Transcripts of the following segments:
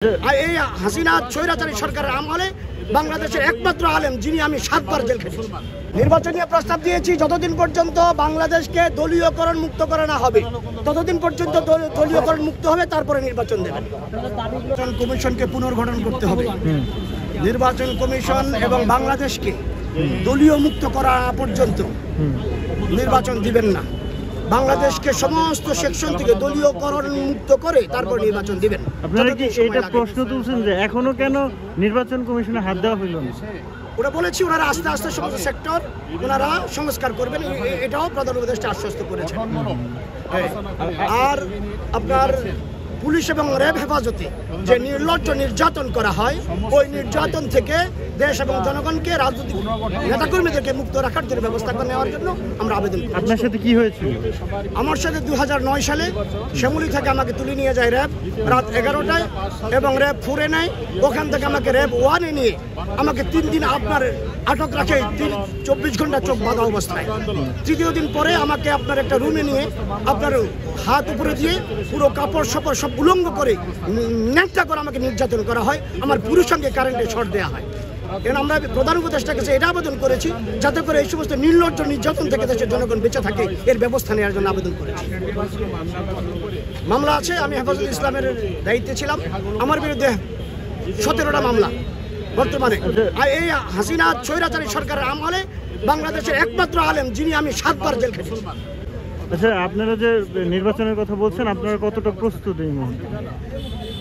এই হাসিনা স্বৈরাচারী সরকারের আমলে বাংলাদেশের একমাত্র আলেম যিনি আমি 7 বার জেল খেটেছি। নির্বাচনী প্রস্তাব দিয়েছি, যতদিন পর্যন্ত বাংলাদেশকে দলীয়করণ মুক্ত করা না হবে ততদিন পর্যন্ত দলীয়করণ মুক্ত হবে, তারপরে নির্বাচন দেবেন। নির্বাচন কমিশনকে পুনর্গঠন করতে হবে। নির্বাচন কমিশন এবং বাংলাদেশকে দলীয় মুক্ত করা পর্যন্ত নির্বাচন দিবেন না। বাংলাদেশকে সমস্ত সেকশন থেকে দলীয়করণ মুক্ত করে তারপর নির্বাচন দিবেন। আপনারা কি এটা প্রশ্ন তুলছেন যে এখনো কেন নির্বাচন কমিশনে হাত দেওয়া হইল না? ওরা বলেছি ওনারা আস্তে আস্তে সমস্ত সেক্টর ওনারা সংস্কার করবেন, এটাও প্রধান উপদেষ্টা আশ্বস্ত করেছেন। আর আপনার পুলিশ এবং র্যাব হেফাজতে যে নির্লজ্জ নির্যাতন করা হয়, ওই নির্যাতন থেকে দেশ এবং জনগণকে, রাজনৈতিক নেতাকর্মীদেরকে মুক্ত রাখার জন্য ব্যবস্থা নেওয়ার জন্য আমরা আবেদন করি। আপনার সাথে কি হয়েছিল? আমার সাথে 2009 সালে শ্যামলী থেকে আমাকে তুলে নিয়ে যায় র্যাব রাত 11টায়, এবং র্যাব 4-এ নেয়। ওখান থেকে আমাকে র্যাব 1-এ নিয়ে আমাকে 3 দিন আপনার আটক রাখে, 24 ঘন্টা চোখ বাঁধা অবস্থায়। তৃতীয় দিন পরে আমাকে আপনার একটা রুমে নিয়ে আপনার হাত উপরে দিয়ে পুরো কাপড় সাপড় সব উলঙ্গ করে ন্যাংটা করে আমাকে নির্যাতন করা হয়। আমার পুরুষ সঙ্গে কারেন্টে শর্ট দেওয়া হয়। কারণ আমরা প্রধান উপদেষ্টার কাছে এটা আবেদন করেছি যাতে করে এই সমস্ত নির্লজ্জ নির্যাতন থেকে দেশের জনগণ বেঁচে থাকে, এর ব্যবস্থা নেওয়ার জন্য আবেদন করেছি। মামলা আছে, আমি হেফাজতে ইসলামের দায়িত্বে ছিলাম। আমার বিরুদ্ধে 17টা মামলা বর্তমানে। এই হাসিনা স্বৈরাচারী সরকারের আমলে বাংলাদেশের একমাত্র আলেম যিনি আমি 7 বার জেল খেটেছি। আচ্ছা, আপনারা যে নির্বাচনের কথা বলছেন, আপনারা কতটা প্রস্তুত এই মুহূর্তে?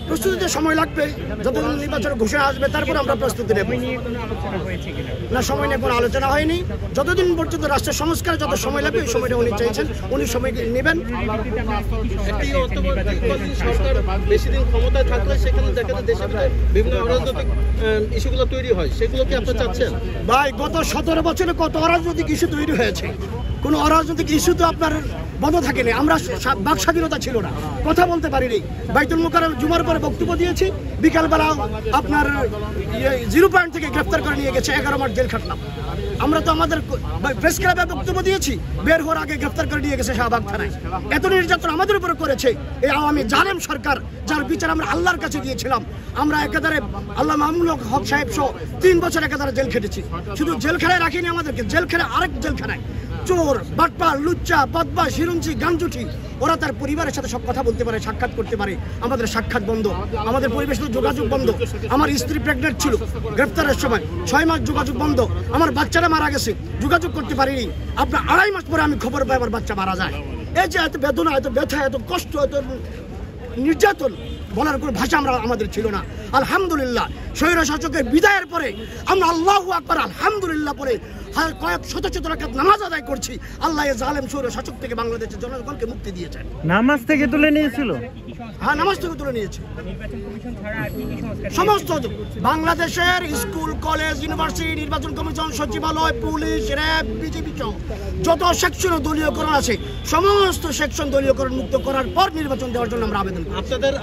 প্রস্তুতিতে সময় লাগবে, যতদিন নির্বাচনের ঘোষণা আসবে তারপর আমরা প্রস্তুতি নেব। না, সময় নিয়ে কোনো আলোচনা হয়নি। যতদিন পর্যন্ত রাষ্ট্রের সংস্কারে যত সময় লাগবে ওই সময়টা উনি চাইছেন, উনি সময় নেবেন। সরকার বেশি দিন ক্ষমতায় থাকলে সেখানে দেখা যায় দেশের বিভিন্ন অরাজনৈতিক ইস্যুগুলো তৈরি হয়, সেগুলো কি আপনি চাচ্ছেন? ভাই, গত 17 বছরে কত অরাজনৈতিক ইস্যু তৈরি হয়েছে। কোনো অরাজনৈতিক ইস্যু তো আপনার বন্ধ থাকেনি। আমরা বাক স্বাধীনতা ছিল না, কথা বলতে পারিনি। বাইতুল মোকাররম জুমার পরে বক্তব্য দিয়েছি, বিকালবেলা আপনার 0 পয়েন্ট থেকে গ্রেফতার করে নিয়ে গেছে, 11 মাস জেল খাটলাম। আমরা তো আমাদের প্রেস ক্লাবে বক্তব্য দিয়েছি, বের হওয়ার আগে গ্রেফতার করে নিয়ে গেছে শাহবাগ থানায়। এত নির্যাতন আমাদের উপরে করেছে এই আওয়ামী জালেম সরকার, যার বিচার আমরা আল্লাহর কাছে দিয়েছিলাম। আমরা একাধারে আল্লাহ মামুনুল হক সাহেব সহ 3 বছর একাধারে জেল খেটেছি। শুধু জেলখানায় রাখিনি, আমাদেরকে জেলখানায় আরেক জেলখানায় চোর, বাটপার, লুচ্চা, বদমাশ, হিরুঞ্চি, গাঞ্জুটি, ওরা তার পরিবারের সাথে সব কথা বলতে পারে, সাক্ষাৎ করতে পারে। আমাদের সাক্ষাৎ বন্ধ, আমাদের পরিবেশের যোগাযোগ বন্ধ। আমার স্ত্রী প্রেগনেন্ট ছিল গ্রেফতারের সময়, 6 মাস যোগাযোগ বন্ধ। আমার বাচ্চারা মারা গেছে, যোগাযোগ করতে পারিনি। আপনার 2.5 মাস পরে আমি খবর পাই আমার বাচ্চা মারা যায়। এই যে এত বেদনা, এত ব্যথা, এত কষ্ট, এত নির্যাতন, বলার কোনো ভাষা আমাদের ছিল না। আলহামদুলিল্লাহ, স্বৈর শাসকের বিদায়ের পরে আমরা আল্লাহু আকবার আলহামদুলিল্লাহ পরে কয়েক শত রাকাত নামাজ আদায় করছি। আল্লাহ এই জালেম স্বৈর শাসক থেকে বাংলাদেশের জনগণকে মুক্তি দিয়েছেন। নামাজ থেকে তুলে নিয়েছিল? হ্যাঁ, নামাজ থেকে তুলে নিয়েছে। সমস্ত বাংলাদেশের স্কুল, কলেজ, ইউনিভার্সিটি, নির্বাচন কমিশন, সচিবালয়, পুলিশ, র্যাব, বিজেপি যত সেকশন দলীয়করণ আছে সমস্ত সেকশন দলীয়করণ মুক্ত করার পর নির্বাচন দেওয়ার জন্য আমরা আবেদন করি। আপনাদের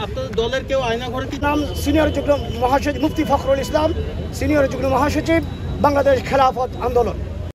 দলের কেউ আয়না ঘরে নাম সিনিয়র যুগ্ম মহাসচিব মুফতি ফখরুল ইসলাম, সিনিয়র যুগ্ম মহাসচিব, বাংলাদেশ খেলাফত আন্দোলন।